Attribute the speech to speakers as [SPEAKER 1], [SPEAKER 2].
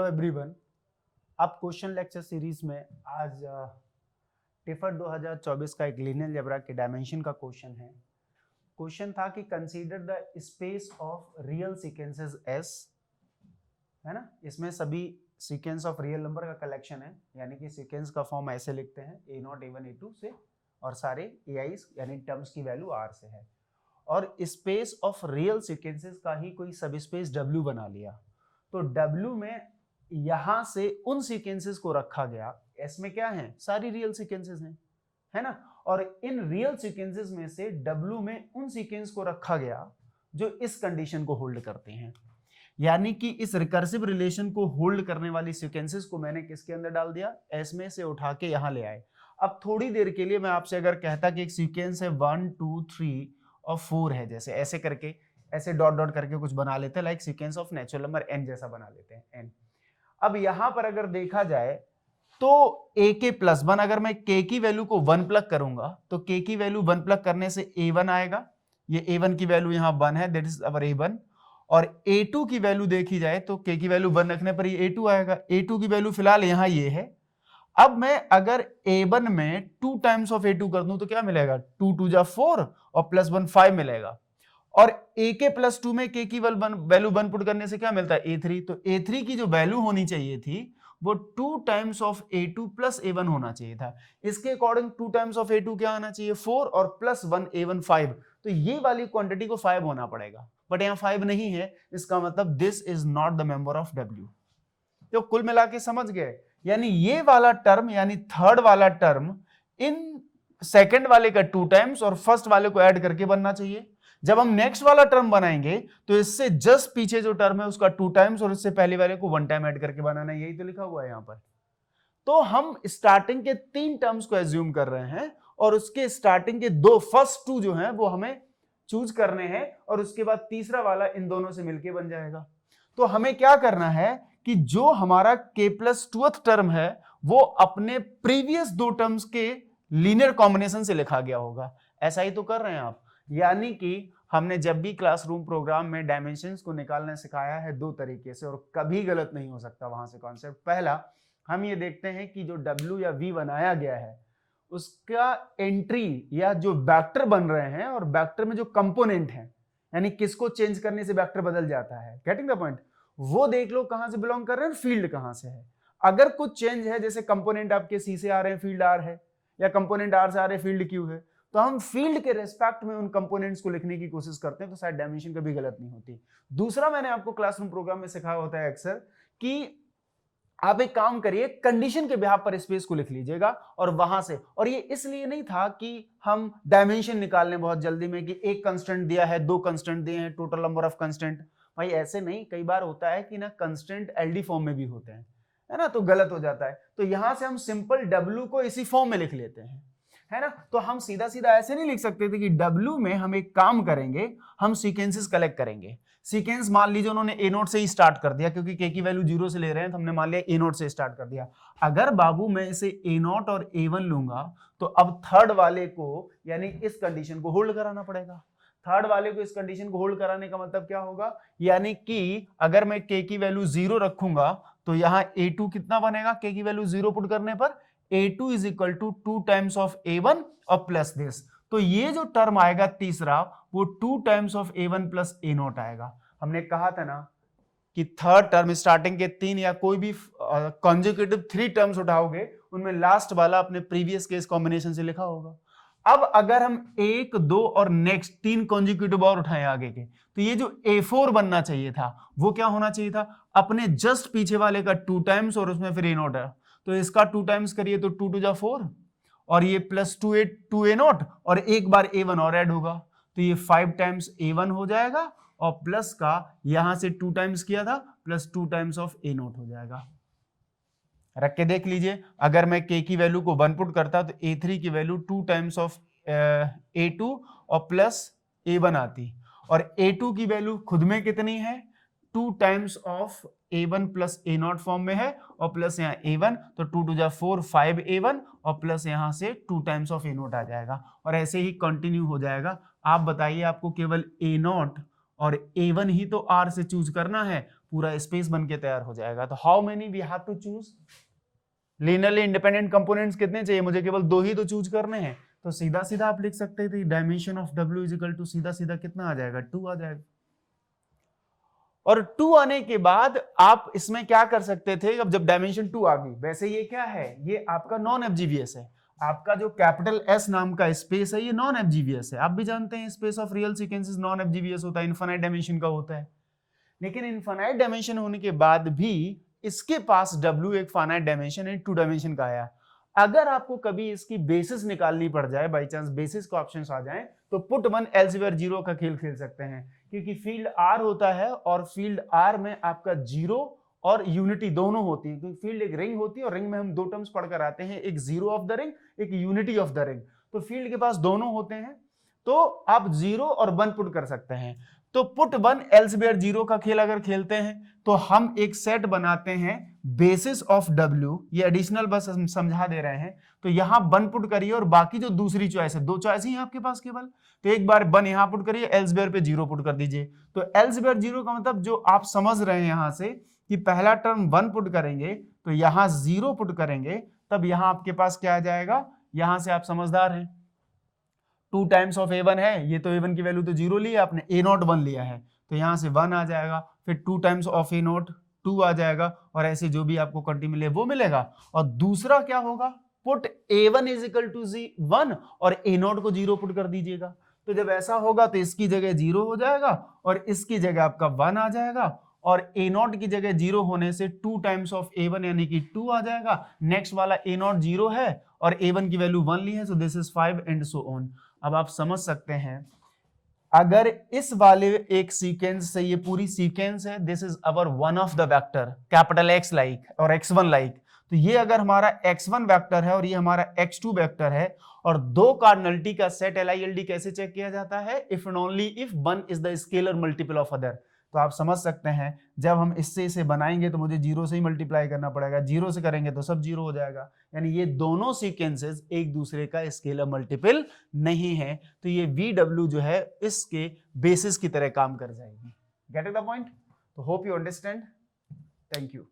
[SPEAKER 1] Everyone, आप question lecture series में आज टिफर 2024 का एक लीनियर अलजेब्रा के डायमेंशन का क्वेश्चन है। क्वेश्चन था कि consider the space of real sequences S, है ना। इसमें सभी सीक्वेंस ऑफ रियल नंबर का कलेक्शन है, यानी कि सीक्वेंस का फॉर्म ऐसे लिखते हैं a0 a1 a2 से, और सारे ai's यानी टर्म्स की वैल्यू r से है। और स्पेस ऑफ रियल सीक्वेंसेस का ही कोई सब स्पेस w बना लिया, तो w में यहां से उन सीक्वेंसेस को रखा गया, s में क्या है, सारी रियल सीक्वेंसेस हैं, है ना। और इन रियल सीक्वेंसेस में से w में उन सीक्वेंस को रखा गया जो इस कंडीशन को होल्ड करते हैं, यानी कि इस रिकर्सिव रिलेशन को होल्ड करने वाली सीक्वेंसेस को मैंने किसके अंदर डाल दिया, s में से उठा के यहां ले आए। अब थोड़ी देर के लिए मैं आपसे अगर कहता कि एक सीक्वेंस है 1 2 3 और 4 है, जैसे ऐसे करके, ऐसे डॉट डॉट करके कुछ बना लेते हैं, like sequence of natural number n जैसा बना लेते हैं n। अब यहां पर अगर देखा जाए तो a के प्लस 1, अगर मैं k की वैल्यू को 1 प्लग करूंगा तो k की वैल्यू 1 प्लग करने से a1 आएगा, ये a1 की वैल्यू यहां 1 है, दैट इज अवर a1। और a2 की वैल्यू देखी जाए तो k की वैल्यू 1 रखने पर ये a2 आएगा, a2 की वैल्यू फिलहाल यहां ये है। अब मैं अगर a1 में 2 टाइम्स ऑफ a2 कर दूं तो क्या मिलेगा, 2 2 जा 4 और प्लस 1 5 मिलेगा। और a के प्लस 2 में k की वैल्यू 1 पुट करने से क्या मिलता है, a3। तो a3 की जो वैल्यू होनी चाहिए थी वो 2 times of a2 plus a1 होना चाहिए था। इसके अकॉर्डिंग 2 टाइम्स ऑफ a2 क्या आना चाहिए, 4 और प्लस 1 a1 5। तो ये वाली क्वांटिटी को 5 होना पड़ेगा, बट यहाँ 5 नहीं है, इसका मतलब this is not the member of w। तो कुल मिला के समझ गए, यानी ये वाला टर्म यानी थर्ड वाला टर्म इन सेकंड वाले का 2 टाइम्स और फर्स्ट वाले को ऐड करके बनना चाहिए। जब हम नेक्स्ट वाला टर्म बनाएंगे तो इससे जस्ट पीछे जो टर्म है उसका 2 टाइम्स और इससे पहले वाले को 1 टाइम ऐड करके बनाना है, यही तो लिखा हुआ है यहां पर। तो हम स्टार्टिंग के 3 टर्म्स को एज्यूम कर रहे हैं और उसके स्टार्टिंग के फर्स्ट 2 जो हैं वो हमें चूज करने हैं, और उसके बाद तीसरा वाला इन दोनों से मिलके बन जाएगा। तो हमें क्या करना है कि जो हमारा k प्लस 2th टर्म है वो अपने प्रीवियस 2 टर्म्स के लीनियर कॉम्बिनेशन से लिखा गया होगा। ऐसा ही तो कर रहे हैं आप, यानी कि हमने जब भी क्लासरूम प्रोग्राम में डायमेंशंस को निकालना सिखाया है 2 तरीके से, और कभी गलत नहीं हो सकता वहां से कॉन्सेप्ट। पहला, हम ये देखते हैं कि जो w या v बनाया गया है उसका एंट्री या जो वेक्टर बन रहे हैं और वेक्टर में जो कंपोनेंट है, यानी किसको चेंज करने से वेक्टर बदल जाता है, गेटिंग द पॉइंट, वो देख लो कहां से बिलोंग कर रहे हैं, फील्ड कहां से है। अगर कुछ चेंज है, जैसे कंपोनेंट आपके सी से आ रहे हैं फील्ड आर है, या कंपोनेंट आर से आ रहे हैं फील्ड क्यू है, तो हम फील्ड के रेस्पेक्ट में उन कंपोनेंट्स को लिखने की कोशिश करते हैं, तो शायद डायमेंशन कभी गलत नहीं होती। दूसरा, मैंने आपको क्लासरूम प्रोग्राम में सिखाया होता है अक्सर कि आप एक काम करिए, कंडीशन के बिहाफ पर स्पेस को लिख लीजिएगा और वहां से, और ये इसलिए नहीं था कि हम डायमेंशन निकालने बहुत जल्दी में कि एक कंस्टेंट दिया है, 2 कंस्टेंट दिए हैं, टोटल नंबर ऑफ कंस्टेंट, भाई ऐसे नहीं। कई बार होता है कि ना कंस्टेंट एलडी फॉर्म में भी होते हैं, है ना, तो गलत हो जाता है। तो यहां से हम सिंपल w को इसी फॉर्म में लिख लेते हैं, है ना। तो हम सीधा सीधा ऐसे नहीं लिख सकते थे कि w में हम एक काम करेंगे, हम सीक्वेंसेस कलेक्ट करेंगे। सीक्वेंस मान लीजिए उन्होंने a0 से ही स्टार्ट कर दिया, क्योंकि k की वैल्यू 0 से ले रहे हैं, तो हमने मान लिया a0 से स्टार्ट कर दिया। अगर बाबू मैं इसे a0 और a1 लूंगा तो अब थर्ड वाले को यानी इस कंडीशन को होल्ड कराना पड़ेगा। थर्ड वाले को इस कंडीशन को होल्ड कराने का मतलब क्या होगा, यानी कि अगर मैं k की वैल्यू 0 रखूंगा तो यहां a2 कितना बनेगा, k की वैल्यू 0 पुट करने पर a2 is equal to 2 times of a1 और प्लस दिस। तो ये जो टर्म आएगा तीसरा वो 2 times of a1 plus a0 आएगा। हमने कहा था ना कि थर्ड टर्म स्टार्टिंग के 3 या कोई भी कॉन्जिक्यूटिव 3 टर्म्स उठाओगे उनमें लास्ट वाला अपने प्रीवियस केस कॉम्बिनेशन से लिखा होगा। अब अगर हम 1 2 और नेक्स्ट 3 कॉन्जिक्यूटिव और उठाएं आगे के, तो ये जो a4 बनना चाहिए था वो क्या होना चाहिए था, अपने जस्ट पीछे वाले का 2 टाइम्स और उसमें फिर a0 है, तो इसका 2 टाइम्स करिए तो 2 2 जा 4 और ये प्लस 2 a0 और एक बार a1 और ऐड होगा, तो ये 5 टाइम्स a1 हो जाएगा और प्लस का यहां से 2 टाइम्स किया था प्लस 2 टाइम्स ऑफ a0 हो जाएगा। रख के देख लीजिए, अगर मैं k की वैल्यू को 1 पुट करता तो a3 की वैल्यू 2 टाइम्स ऑफ a2 और प्लस a1 आती, और a2 की वैल्यू खुद में कितनी है, 2 times of a1 plus a0 form में है और प्लस यहाँ a1, तो 2 2 जा 4 5 a1 और प्लस यहाँ से 2 टाइम्स ऑफ a0 आ जाएगा, और ऐसे ही कंटिन्यू हो जाएगा। आप बताइए आपको केवल a0 और A1 ही तो R से चूज करना है, पूरा स्पेस बन के तैयार हो जाएगा। तो how many we have to choose, linearly independent components कितने चाहिए, मुझे केवल 2 ही तो चूज करने हैं। तो सीधा सीधा आप लिख सकते थे dimension of W is equal to सीधा सीधा कितना आ जाएगा, 2 आ जाएगा। और 2 आने के बाद आप इसमें क्या कर सकते थे, अब जब डायमेंशन 2 आ गई, वैसे ये क्या है, ये आपका नॉन एफजीवीएस है। आपका जो कैपिटल एस नाम का स्पेस है ये नॉन एफजीवीएस है। आप भी जानते हैं space of real sequences non FGVS होता है, इनफाइनाइट डायमेंशन का होता है। लेकिन इनफाइनाइट डायमेंशन होने के बाद भी इसके पास W एक फाइनाइट डायमेंशन है, 2 डायमेंशन का आया। अगर आपको कभी इसकी बेसिस निकालनी पड़ जाए, बाई चांस बेसिस का ऑप्शंस आ जाए, तो पुट 1 एल्सवेयर 0 का खेल खेल सकते हैं, क्योंकि फील्ड R होता है और फील्ड R में आपका 0 और यूनिटी दोनों होती है। क्योंकि फील्ड एक रिंग होती है और रिंग में हम 2 टर्म्स पढ़कर आते हैं, एक 0 ऑफ द रिंग, एक यूनिटी ऑफ द रिंग। तो फील्ड के पास दोनों होते हैं, तो आप 0 और 1 पुट कर सकते हैं। तो पुट 1 एल्सवेयर 0 का खेल अगर खेलते हैं तो हम एक सेट बनाते हैं बेसिस ऑफ W, ये एडिशनल बस हम समझा दे रहे हैं। तो यहां 1 पुट करिए और बाकी जो दूसरी चॉइस है, 2 चॉइस ही है आपके पास केवल, तो एक बार 1 यहां पुट करिए, एल्सवेयर पे 0 पुट कर दीजिए। तो एल्सवेयर 0 का मतलब जो आप समझ रहे हैं यहां से कि पहला टर्म 1 पुट करेंगे तो यहां 0 पुट करेंगे, तब यहां आपके पास क्या आ जाएगा, यहां से आप समझदार हैं, 2 टाइम्स ऑफ A1 है, ये तो A1 की वैल्यू तो 0 ली है आपने, A0 1 लिया है, तो यहां से 1 आ जाएगा, फिर 2 टाइम्स ऑफ A0 2 आ जाएगा, और ऐसे जो भी आपको क्वांटिटी मिले वो मिलेगा। और दूसरा क्या होगा, put A1 is equal to 1 और A0 को 0 पुट कर दीजिएगा। तो जब ऐसा होगा तो इसकी जगह 0 हो जाएगा और इसकी जगह आपका 1 आ जाएगा, और A0 की जगह 0 होने से 2 टाइम्स ऑफ A1 यानी कि 2 आ जाएगा। नेक्स्ट वाला A0 0 है और A1 की वैल्यू 1 ली है, so this is 5 and so on. अब आप समझ सकते हैं, अगर इस वाले एक सीक्वेंस से, ये पूरी सीक्वेंस है, this is our one of the vector capital X like और X1 लाइक, तो ये अगर हमारा X1 वेक्टर है और ये हमारा X2 वेक्टर है, और 2 कार्डिनलिटी का सेट LILD कैसे चेक किया जाता है, if and only if 1 is the scalar multiple of other. तो आप समझ सकते हैं जब हम इससे इसे बनाएंगे तो मुझे 0 से ही मल्टीप्लाई करना पड़ेगा, 0 से करेंगे तो सब 0 हो जाएगा, यानी ये दोनों सीक्वेंसेस एक दूसरे का स्केलर मल्टीपल नहीं है। तो ये VW जो है इसके बेसिस की तरह काम कर जाएगी। Get it the point? तो hope you understand. Thank you.